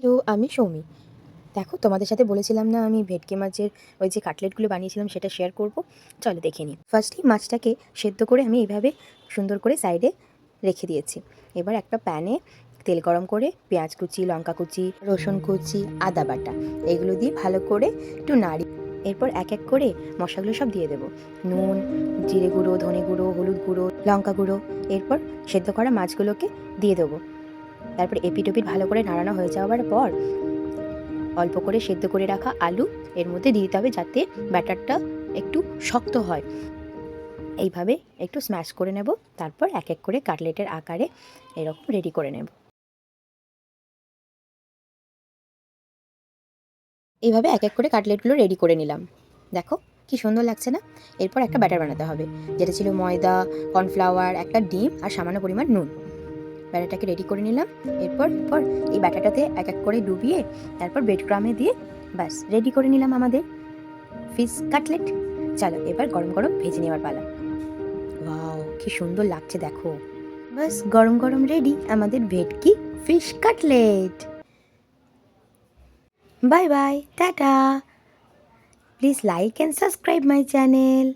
তো আমি সৌমি। দেখো, তোমাদের সাথে বলেছিলাম না আমি ভেটকি মাছের ওই যে কাটলেটগুলো বানিয়েছিলাম সেটা শেয়ার করব। চলো দেখে নিই। ফার্স্টেই মাছটাকে সেদ্ধ করে আমি এইভাবে সুন্দর করে সাইডে রেখে দিয়েছি। এবার একটা প্যানে তেল গরম করে পেঁয়াজ কুচি, লঙ্কা কুচি, রসুন কুচি, আদা বাটা এগুলো দিয়ে ভালো করে একটু নাড়ি। এরপর এক এক করে মশলাগুলো সব দিয়ে দেবো। নুন, জিরে গুঁড়ো, ধনে গুঁড়ো, হলুদ গুঁড়ো, লঙ্কা গুঁড়ো। এরপর সেদ্ধ করা মাছগুলোকে দিয়ে দেবো। তারপর এপিট ওপিট ভালো করে নাড়ানো হয়ে যাওয়ার পর অল্প করে সেদ্ধ করে রাখা আলু এর মধ্যে দিয়ে দিতে হবে, যাতে ব্যাটারটা একটু শক্ত হয়। এইভাবে একটু স্ম্যাশ করে নেব। তারপর এক এক করে কাটলেটের আকারে এরকম রেডি করে নেব। এইভাবে এক এক করে কাটলেটগুলো রেডি করে নিলাম। দেখো কি সুন্দর লাগছে না? এরপর একটা ব্যাটার বানাতে হবে, যেটা ছিল ময়দা, কর্নফ্লাওয়ার, একটা ডিম আর সামান্য পরিমাণ নুন। ব্যাটারটাকে রেডি করে নিলাম। এরপর এই ব্যাটারটাতে এক এক করে ডুবিয়ে তারপর ব্রেড ক্রামে দিয়ে ব্যাস রেডি করে নিলাম আমাদের ফিশ কাটলেট। চলো এবার গরম গরম ভেজে নেওয়ার পালা। ওয়াও, কি সুন্দর লাগছে দেখো। বাস গরম গরম রেডি আমাদের ভেটকি fish cutlet. Bye bye, tata. Please like and subscribe my channel.